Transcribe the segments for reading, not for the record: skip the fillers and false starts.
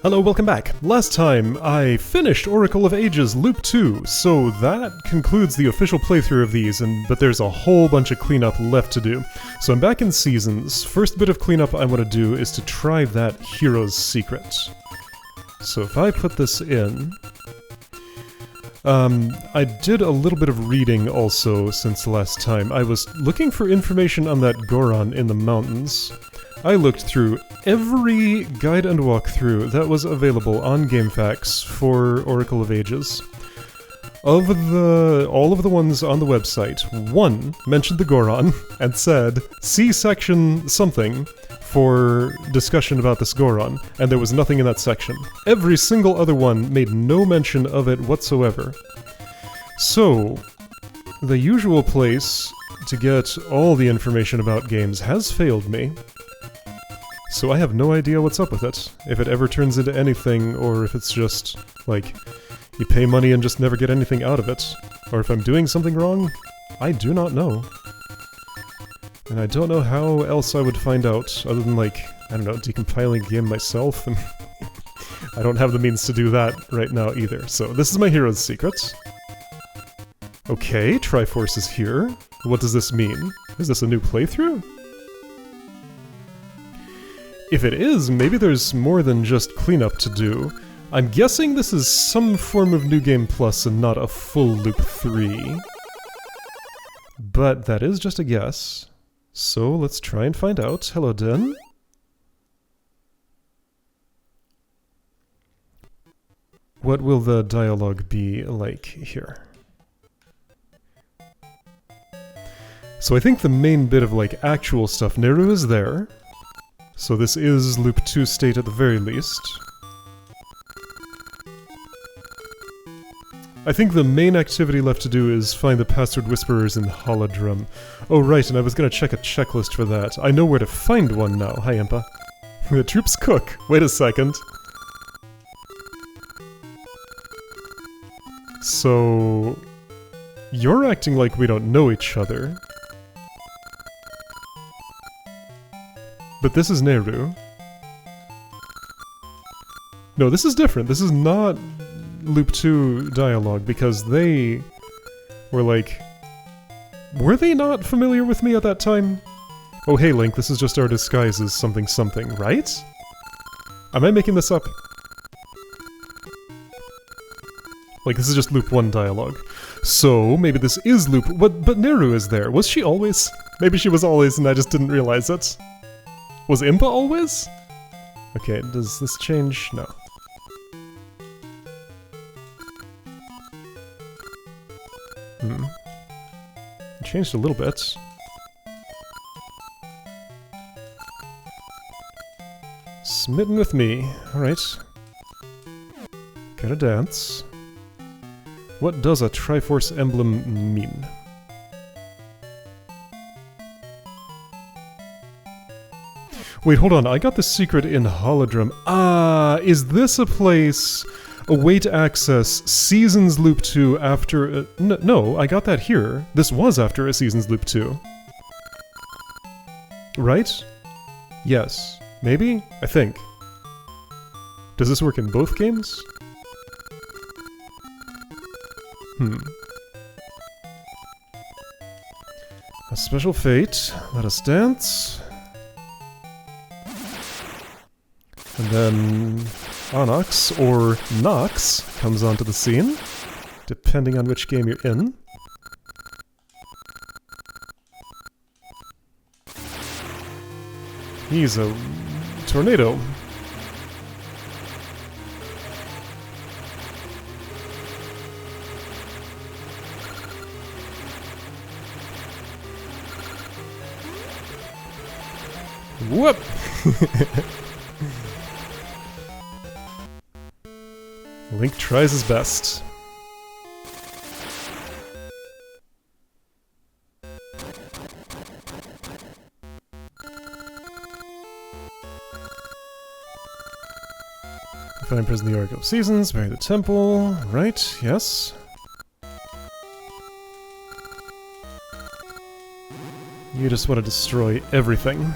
Hello, welcome back. Last time, I finished Oracle of Ages Loop 2, so that concludes the official playthrough of these, but there's a whole bunch of cleanup left to do. So I'm back in Seasons. First bit of cleanup I want to do is to try that Hero's Secret. So if I put this in... I did a little bit of reading also since last time. I was looking for information on that Goron in the mountains. I looked through every guide and walkthrough that was available on GameFAQs for Oracle of Ages. Of all of the ones on the website, one mentioned the Goron and said, see section something for discussion about this Goron, and there was nothing in that section. Every single other one made no mention of it whatsoever. So, the usual place to get all the information about games has failed me. So I have no idea what's up with it, if it ever turns into anything, or if it's just, like, you pay money and just never get anything out of it. Or if I'm doing something wrong, I do not know. And I don't know how else I would find out, other than, like, I don't know, decompiling the game myself, and I don't have the means to do that right now either. So this is my Hero's Secret. Okay, Triforce is here. What does this mean? Is this a new playthrough? If it is, maybe there's more than just cleanup to do. I'm guessing this is some form of New Game Plus and not a full Loop 3. But that is just a guess. So let's try and find out. Hello, Den. What will the dialogue be like here? So I think the main bit of, like, actual stuff, Neru is there. So this is Loop 2 state at the very least. I think the main activity left to do is find the Password Whisperers in Holodrum. Oh right, and I was gonna check a checklist for that. I know where to find one now. Hi, Impa. The troops cook. Wait a second. So... you're acting like we don't know each other. But this is Neru. No, this is different. This is not Loop 2 dialogue, because they were like... were they not familiar with me at that time? Oh hey Link, this is just our disguise as something something, right? Am I making this up? Like, this is just Loop 1 dialogue. So, maybe this is Loop... but Neru is there. Was she always? Maybe she was always and I just didn't realize it. Was Impa always? Okay, does this change? No. It changed a little bit. Smitten with me. Alright. Gotta dance. What does a Triforce emblem mean? Wait, hold on, I got the secret in Holodrum. Ah, is this a place... a way to access Seasons Loop 2 after... no, I got that here. This was after a Seasons Loop 2. Right? Yes. Maybe? I think. Does this work in both games? A special fate. Let us dance. And then Onyx, or Nox, comes onto the scene, depending on which game you're in. He's a tornado. Whoop! Link tries his best. Find prison the Oracle of Seasons, bury the temple. Right, yes. You just want to destroy everything.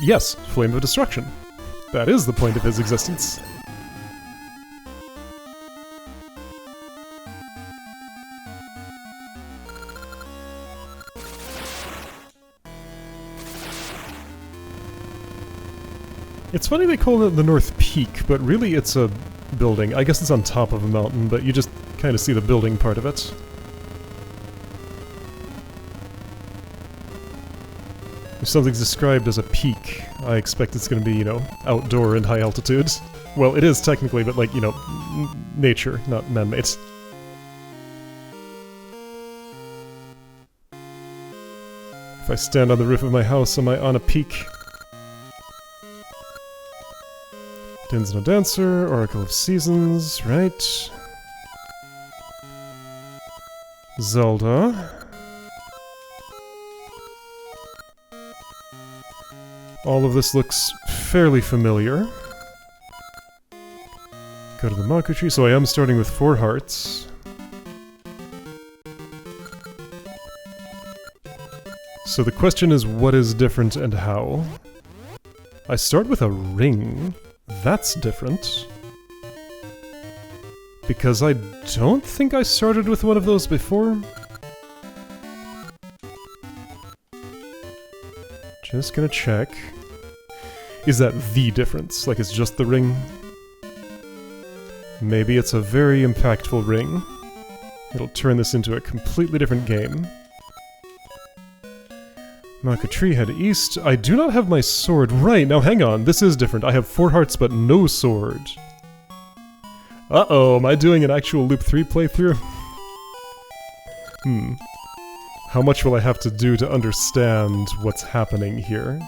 Yes, Flame of Destruction. That is the point of his existence. It's funny they call it the North Peak, but really it's a building. I guess it's on top of a mountain, but you just kind of see the building part of it. If something's described as a peak, I expect it's going to be, you know, outdoor and high altitude. Well, it is technically, but like, you know, nature, not man-made. If I stand on the roof of my house, am I on a peak? Din's No Dancer, Oracle of Seasons, right. Zelda. All of this looks fairly familiar. Go to the Mako tree, so I am starting with 4 hearts. So the question is, what is different and how? I start with a ring. That's different. Because I don't think I started with one of those before. Just gonna check. Is that the difference? Like it's just the ring? Maybe it's a very impactful ring. It'll turn this into a completely different game. Mako tree, head east. I do not have my sword. Right, now hang on. This is different. I have 4 hearts but no sword. Uh-oh, am I doing an actual Loop 3 playthrough? How much will I have to do to understand what's happening here?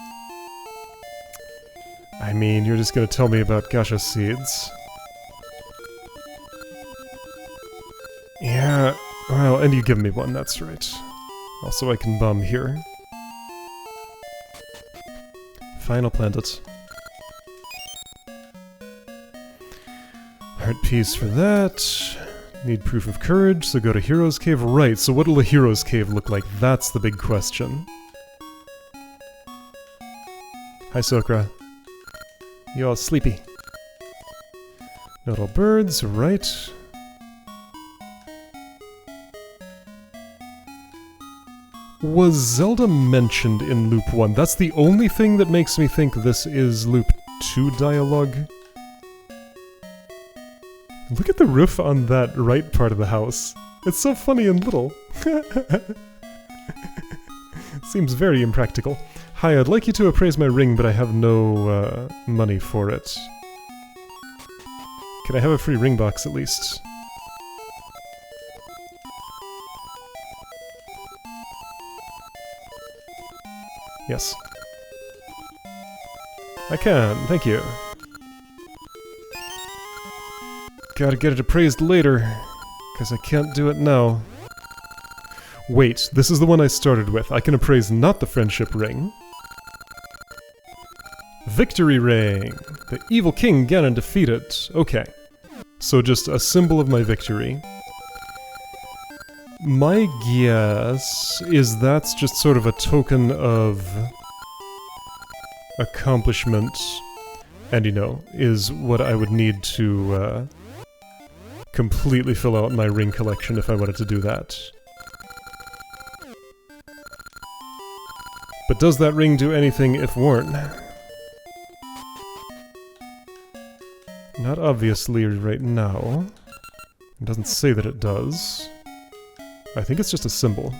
I mean, you're just gonna tell me about Gacha seeds. Yeah, well, and you give me one, that's right. Also, I can bomb here. Final planet. Heart piece for that. Need proof of courage, so go to Hero's Cave. Right, so what will a Hero's Cave look like? That's the big question. Hi, Sokra. You all sleepy? Not all birds, right. Was Zelda mentioned in Loop 1? That's the only thing that makes me think this is Loop 2 dialogue. Look at the roof on that right part of the house. It's so funny and little. Seems very impractical. Hi, I'd like you to appraise my ring, but I have no money for it. Can I have a free ring box at least? Yes. I can, thank you. Gotta get it appraised later, because I can't do it now. Wait, this is the one I started with. I can appraise not the friendship ring. Victory ring! The evil king Ganon defeated. Okay. So just a symbol of my victory. My guess is that's just sort of a token of accomplishment, and you know, is what I would need to completely fill out my ring collection if I wanted to do that. But does that ring do anything if worn? Not obviously right now. It doesn't say that it does. I think it's just a symbol.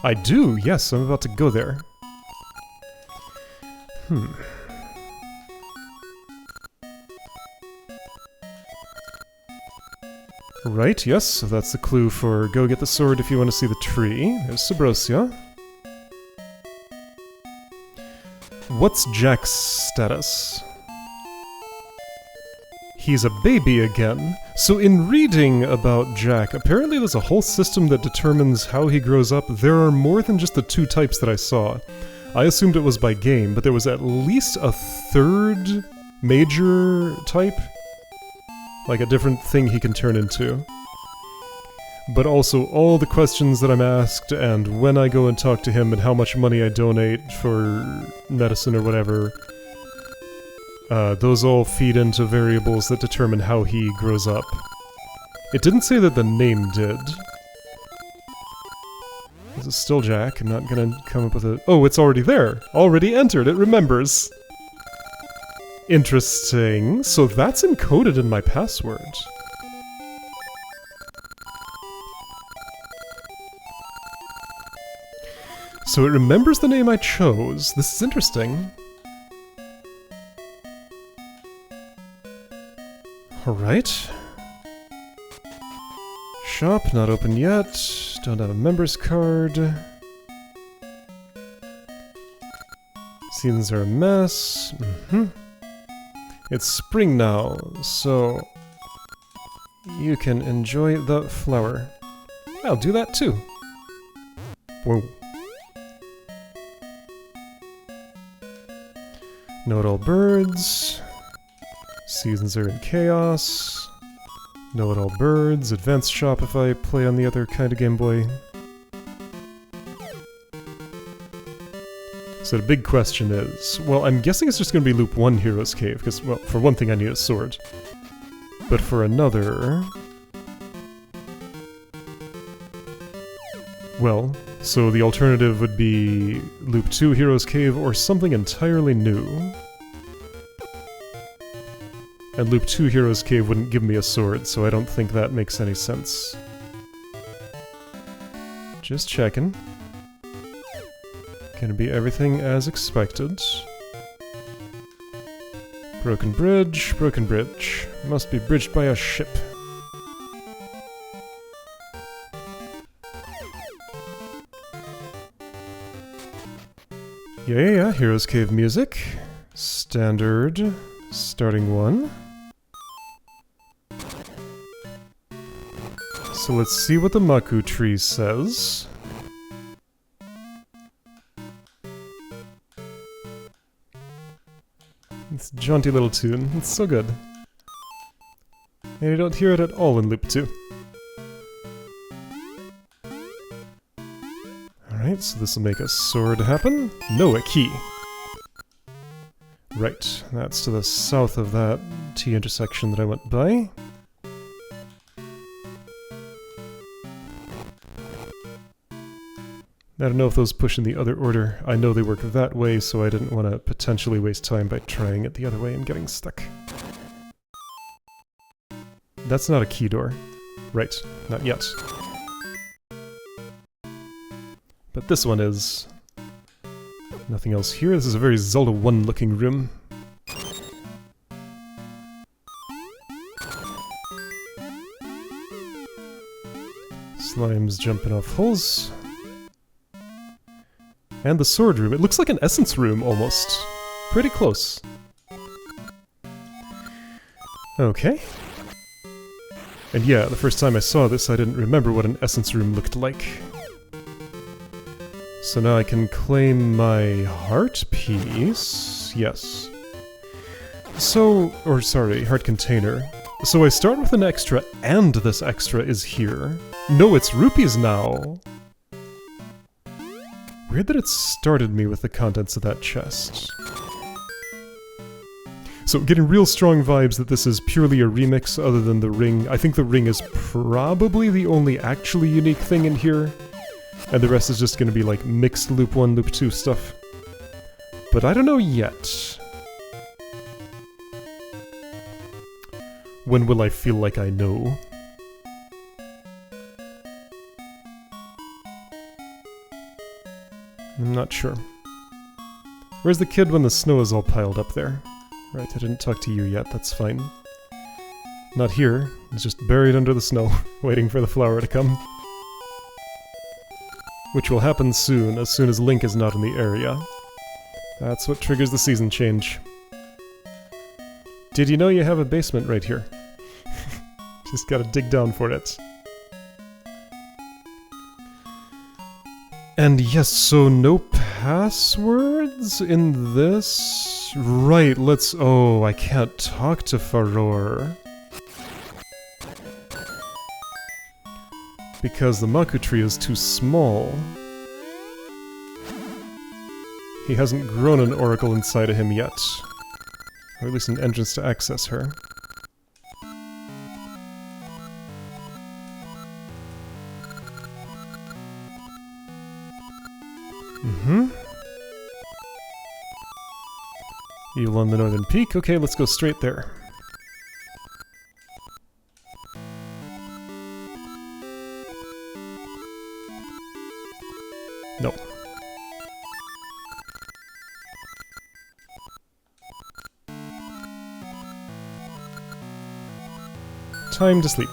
I do! Yes, I'm about to go there. Right, yes, so that's the clue for go get the sword if you want to see the tree. There's Subrosia. What's Jack's status? He's a baby again. So in reading about Jack, apparently there's a whole system that determines how he grows up. There are more than just the 2 types that I saw. I assumed it was by game, but there was at least a 3rd major type. Like a different thing he can turn into. but also all the questions that I'm asked, and when I go and talk to him, and how much money I donate for medicine or whatever. Those all feed into variables that determine how he grows up. It didn't say that the name did. This is still Jack. I'm not gonna come up with a... Oh, it's already there! Already entered, it remembers! Interesting. So that's encoded in my password. So it remembers the name I chose. This is interesting. Alright. Shop, not open yet. Don't have a member's card. Seasons are a mess. It's spring now, so you can enjoy the flower. I'll do that too. Whoa. Know-it-all birds. Seasons are in chaos. Know-it-all birds. Advanced shop if I play on the other kind of Game Boy. So the big question is... Well, I'm guessing it's just going to be Loop 1 Hero's Cave, because, well, for one thing I need a sword. But for another... Well, so the alternative would be Loop 2 Hero's Cave or something entirely new. And Loop 2 Hero's Cave wouldn't give me a sword, so I don't think that makes any sense. Just checking. Gonna be everything as expected. Broken bridge, broken bridge. Must be bridged by a ship. Yeah, Hero's Cave music. Standard. Starting one. So let's see what the Maku tree says. It's a jaunty little tune. It's so good. And you don't hear it at all in Loop 2. Alright, so this will make a sword happen. No, a key. Right, that's to the south of that T intersection that I went by. I don't know if those push in the other order. I know they work that way, so I didn't want to potentially waste time by trying it the other way and getting stuck. That's not a key door. Right, not yet. But this one is. Nothing else here. This is a very Zelda 1 looking room. Slime's jumping off holes. And the sword room. It looks like an essence room, almost. Pretty close. Okay. And yeah, the first time I saw this, I didn't remember what an essence room looked like. So now I can claim my heart piece. Yes. So, or sorry, heart container. So I start with an extra, and this extra is here. No, it's rupees now! Weird that it started me with the contents of that chest. So, getting real strong vibes that this is purely a remix other than the ring. I think the ring is probably the only actually unique thing in here. And the rest is just going to be like mixed Loop 1, Loop 2 stuff. But I don't know yet. When will I feel like I know? I'm not sure. Where's the kid when the snow is all piled up there? Right, I didn't talk to you yet, that's fine. Not here, it's just buried under the snow, waiting for the flower to come. Which will happen soon as Link is not in the area. That's what triggers the season change. Did you know you have a basement right here? Just gotta dig down for it. And yes, so no passwords in this? Right, let's... Oh, I can't talk to Faror. because the Maku tree is too small. He hasn't grown an oracle inside of him yet. Or at least an entrance to access her. Evil on the northern peak. Okay, let's go straight there. Nope. Time to sleep.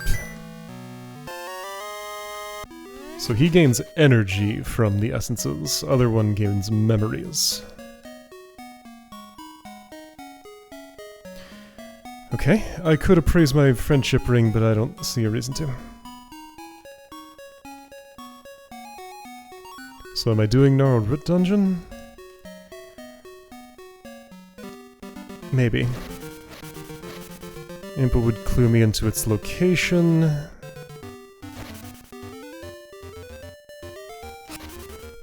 So he gains energy from the essences, other one gains memories. Okay, I could appraise my friendship ring, but I don't see a reason to. So am I doing Gnarled Root Dungeon? Maybe. Impa would clue me into its location.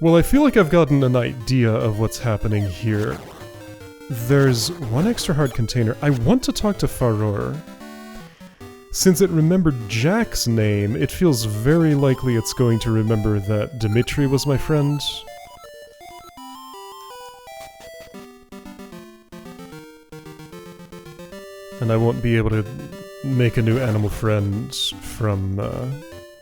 Well, I feel like I've gotten an idea of what's happening here. There's one extra heart container. I want to talk to Faror. Since it remembered Jack's name, it feels very likely it's going to remember that Dimitri was my friend. And I won't be able to make a new animal friend from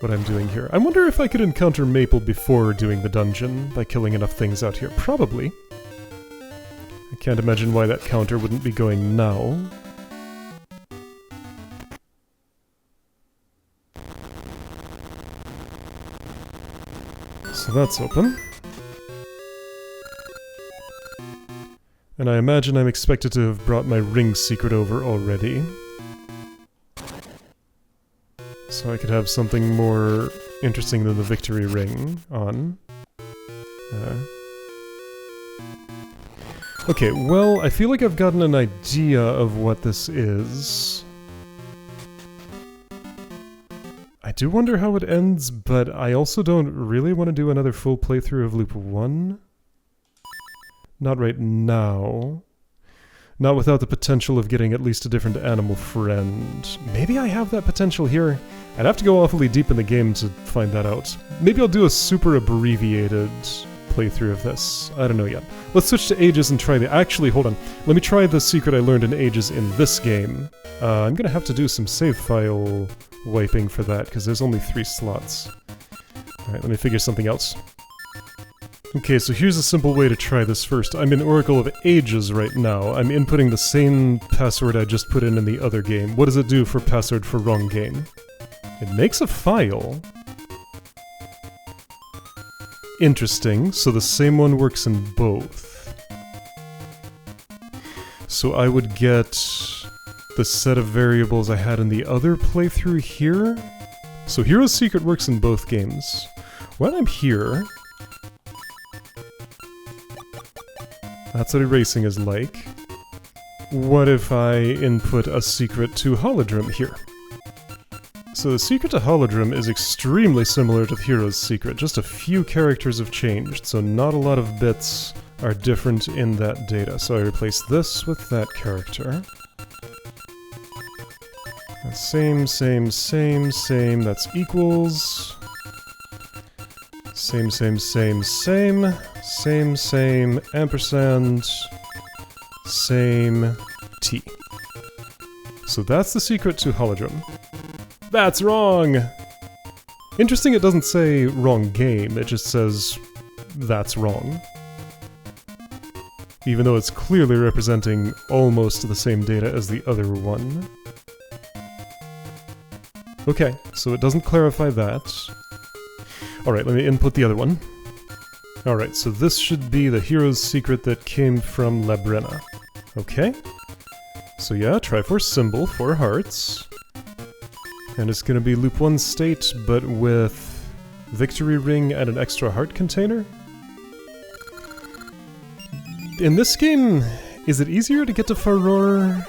what I'm doing here. I wonder if I could encounter Maple before doing the dungeon by killing enough things out here. Probably. I can't imagine why that counter wouldn't be going now. So that's open. And I imagine I'm expected to have brought my ring secret over already. So I could have something more interesting than the victory ring on. Okay, well, I feel like I've gotten an idea of what this is. I do wonder how it ends, but I also don't really want to do another full playthrough of Loop 1. Not right now. Not without the potential of getting at least a different animal friend. Maybe I have that potential here. I'd have to go awfully deep in the game to find that out. Maybe I'll do a super abbreviated playthrough of this. I don't know yet. Let's switch to Ages and try the... Actually, hold on. Let me try the secret I learned in Ages in this game. I'm gonna have to do some save file wiping for that, because there's only 3 slots. Alright, let me figure something else. Okay, so here's a simple way to try this first. I'm in Oracle of Ages right now. I'm inputting the same password I just put in the other game. What does it do for password for wrong game? It makes a file. Interesting, so the same one works in both. So I would get the set of variables I had in the other playthrough here. So Hero's Secret works in both games. While I'm here... That's what erasing is like. What if I input a secret to Holodrum here? So the secret to Holodrum is extremely similar to the Hero's Secret, just a few characters have changed, so not a lot of bits are different in that data. So I replace this with that character. Same, that's equals. Same, ampersand, same, T. So that's the secret to Holodrum. That's wrong! Interesting it doesn't say wrong game, it just says that's wrong. Even though it's clearly representing almost the same data as the other one. Okay, so it doesn't clarify that. Alright, let me input the other one. Alright, so this should be the Hero's Secret that came from Labrena. Okay. So yeah, Triforce symbol, 4 hearts. And it's gonna be Loop 1 state, but with Victory Ring and an extra heart container? In this game, is it easier to get to Faror?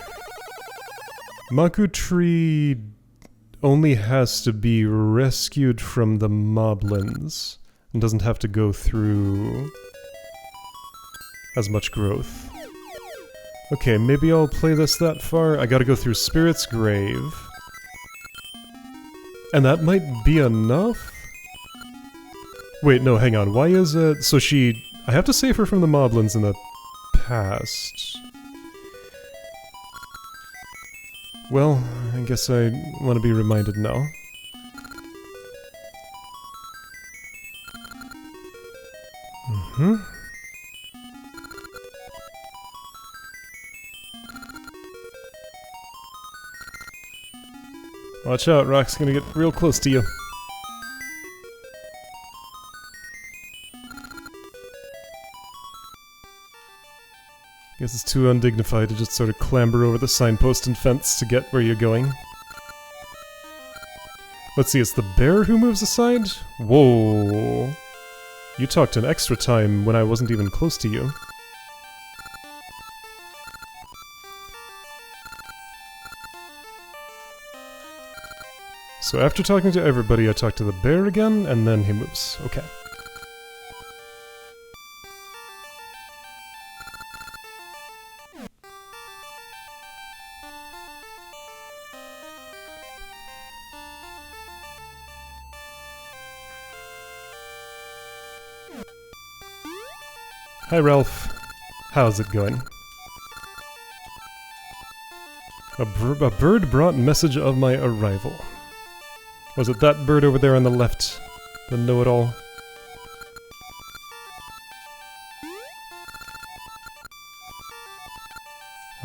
Maku Tree only has to be rescued from the moblins and doesn't have to go through as much growth. Okay, maybe I'll play this that far. I gotta go through Spirit's Grave. And that might be enough? Wait, no, hang on. Why is it... So she... I have to save her from the moblins in the past. Well, I guess I want to be reminded now. Mm-hmm. Watch out, Rock's gonna get real close to you. Guess it's too undignified to just sort of clamber over the signpost and fence to get where you're going. Let's see, it's the bear who moves aside? Whoa. You talked an extra time when I wasn't even close to you. So after talking to everybody, I talk to the bear again, and then he moves. Okay. Hi, Ralph. How's it going? A bird brought message of my arrival. Was it that bird over there on the left? The know-it-all?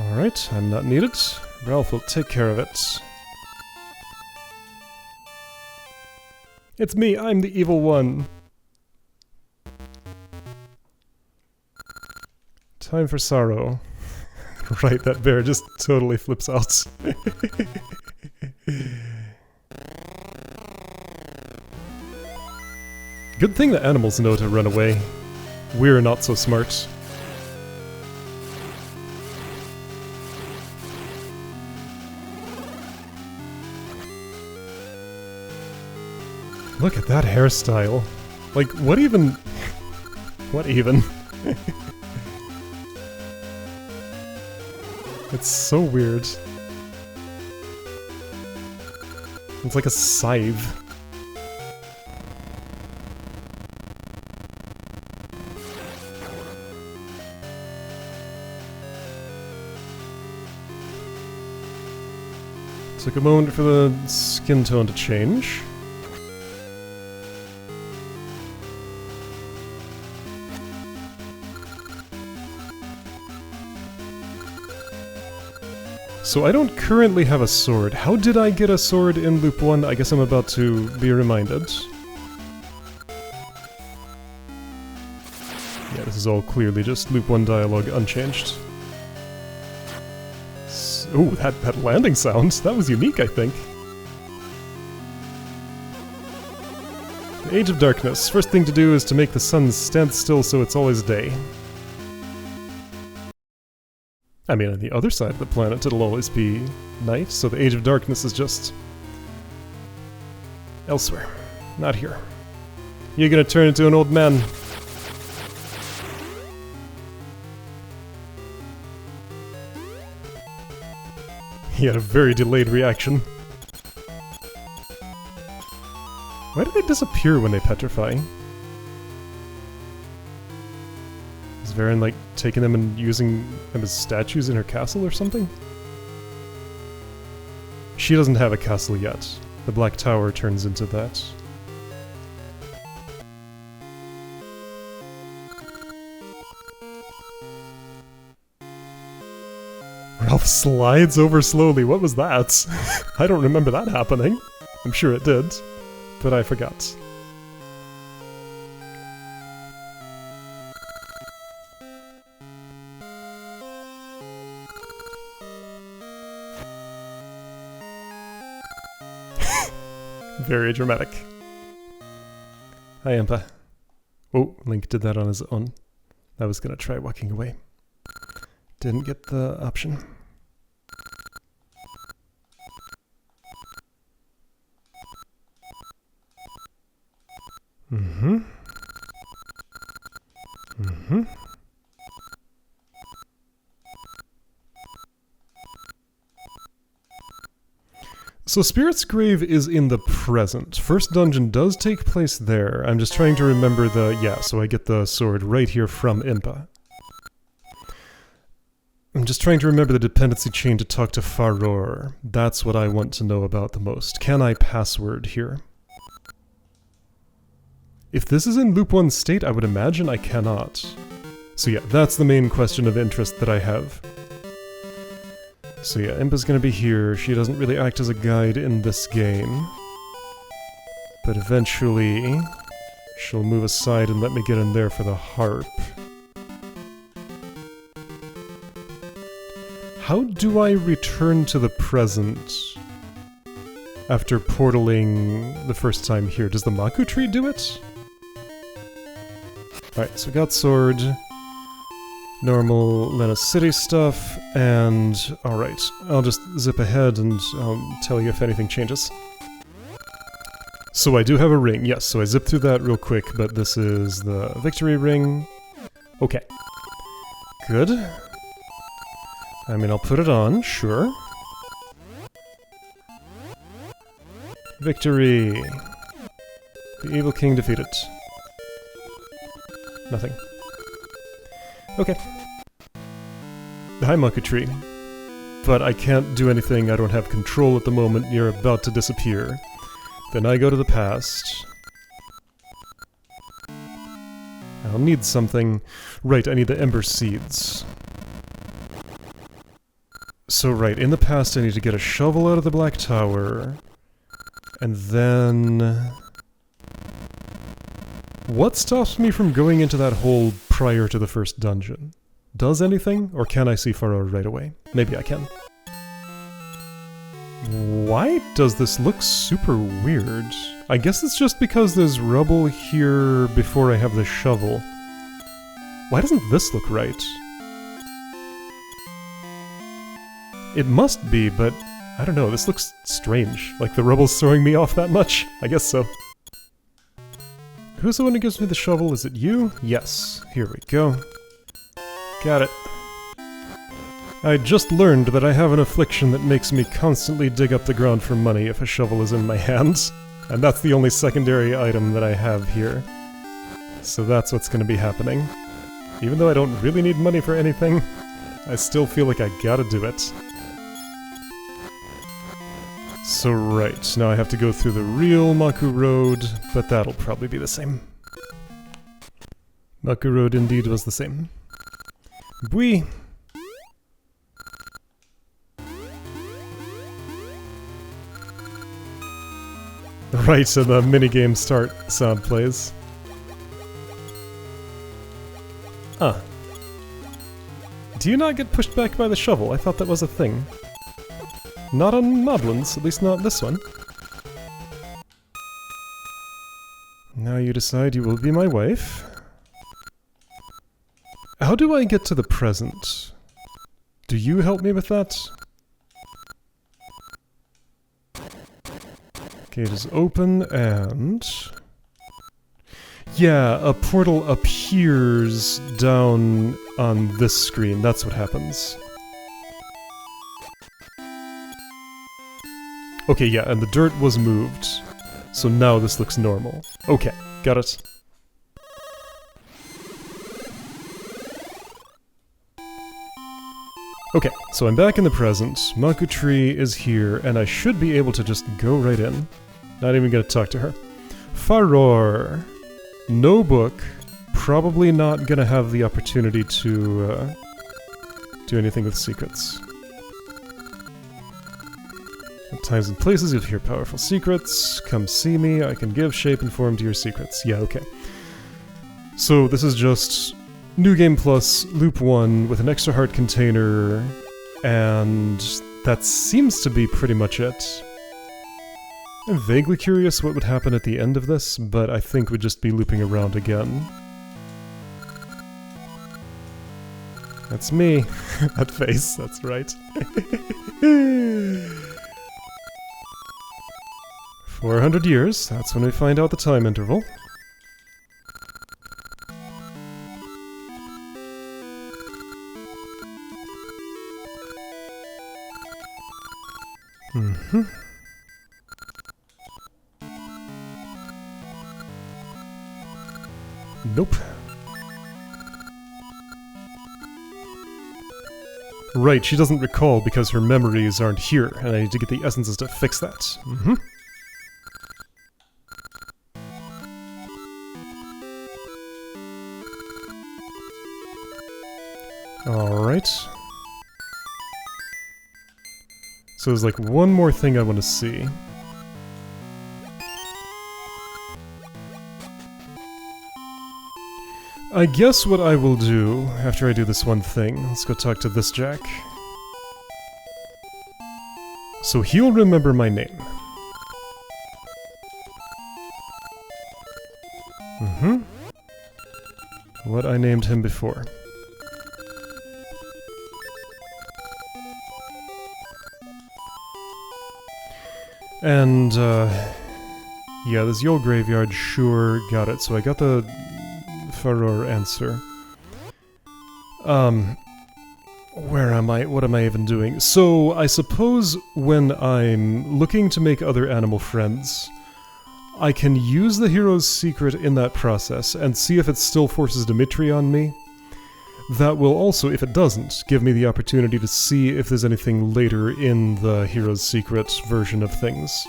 Alright, I'm not needed. Ralph will take care of it. It's me, I'm the evil one! Time for sorrow. Right, that bear just totally flips out. Good thing the animals know to run away. We're not so smart. Look at that hairstyle. Like, what even... What even? It's so weird. It's like a scythe. Took a moment for the skin tone to change. So I don't currently have a sword. How did I get a sword in Loop 1? I guess I'm about to be reminded. Yeah, this is all clearly just Loop 1 dialogue unchanged. Ooh, that landing sound, that was unique, I think. The Age of Darkness. First thing to do is to make the sun stand still so it's always day. I mean, on the other side of the planet it'll always be night, so the Age of Darkness is just... elsewhere. Not here. You're gonna turn into an old man. He had a very delayed reaction. Why do they disappear when they petrify? Is Varen, like, taking them and using them as statues in her castle or something? She doesn't have a castle yet. The Black Tower turns into that. Ralph slides over slowly. What was that? I don't remember that happening. I'm sure it did, but I forgot. Very dramatic. Hi, Impa. Oh, Link did that on his own. I was gonna try walking away. Didn't get the option. So Spirit's Grave is in the present. First dungeon does take place there. I'm just trying to remember the... Yeah, so I get the sword right here from Impa. I'm just trying to remember the dependency chain to talk to Faror. That's what I want to know about the most. Can I password here? If this is in Loop 1 state, I would imagine I cannot. So yeah, that's the main question of interest that I have. So yeah, Impa's gonna be here. She doesn't really act as a guide in this game. But eventually, she'll move aside and let me get in there for the harp. How do I return to the present after portaling the first time here? Does the Maku tree do it? Alright, so we got sword. Normal Lena City stuff, and alright, I'll just zip ahead and I'll tell you if anything changes. So I do have a ring, yes, so I zipped through that real quick, but this is the victory ring. Okay. Good. I mean, I'll put it on, sure. Victory! The evil king defeated. Nothing. Okay. Hi, Monkey Tree. But I can't do anything, I don't have control at the moment, you're about to disappear. Then I go to the past. I'll need something. Right, I need the Ember Seeds. So right, in the past I need to get a shovel out of the Black Tower. And then... What stops me from going into that hole prior to the first dungeon? Does anything? Or can I see Pharaoh right away? Maybe I can. Why does this look super weird? I guess it's just because there's rubble here before I have the shovel. Why doesn't this look right? It must be, but I don't know, this looks strange. Like the rubble's throwing me off that much? I guess so. Who's the one who gives me the shovel? Is it you? Yes. Here we go. Got it. I just learned that I have an affliction that makes me constantly dig up the ground for money if a shovel is in my hands. And that's the only secondary item that I have here. So that's what's going to be happening. Even though I don't really need money for anything, I still feel like I gotta do it. So right, now I have to go through the real Maku Road, but that'll probably be the same. Maku Road indeed was the same. Bui! Right, so the minigame start sound plays. Ah. Do you not get pushed back by the shovel? I thought that was a thing. Not on Moblins, at least not this one. Now you decide you will be my wife. How do I get to the present? Do you help me with that? Gate is open and... Yeah, a portal appears down on this screen, that's what happens. Okay, yeah, and the dirt was moved. So now this looks normal. Okay, got it. Okay, so I'm back in the present. Maku Tree is here, and I should be able to just go right in. Not even gonna talk to her. Faror. No book. Probably not gonna have the opportunity to do anything with secrets. At times and places you'll hear powerful secrets. Come see me, I can give shape and form to your secrets. Yeah, okay. So this is just New Game Plus, Loop 1, with an extra heart container, and that seems to be pretty much it. I'm vaguely curious what would happen at the end of this, but I think we'd just be looping around again. That's me. That face, that's right. 400 years, that's when we find out the time interval. Nope. Right, she doesn't recall because her memories aren't here, and I need to get the essences to fix that. Mm-hmm. Alright. So there's like one more thing I want to see. I guess what I will do after I do this one thing, let's go talk to this Jack. So he'll remember my name. Mm-hmm. What I named him before. And, yeah, this Yule Graveyard, sure, got it. So I got the Faror answer. Where am I? What am I even doing? So, I suppose when I'm looking to make other animal friends, I can use the hero's secret in that process and see if it still forces Dimitri on me. That will also, if it doesn't, give me the opportunity to see if there's anything later in the hero's secret version of things.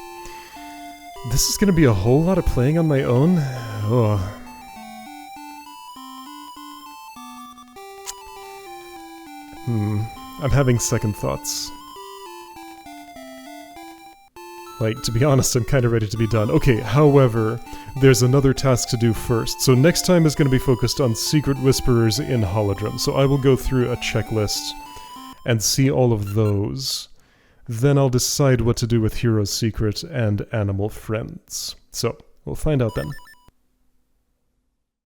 This is going to be a whole lot of playing on my own. Oh. I'm having second thoughts. Like, to be honest, I'm kind of ready to be done. Okay, however, there's another task to do first. So next time is going to be focused on Secret Whisperers in Holodrum. So I will go through a checklist and see all of those. Then I'll decide what to do with Hero's Secret and Animal Friends. So, we'll find out then.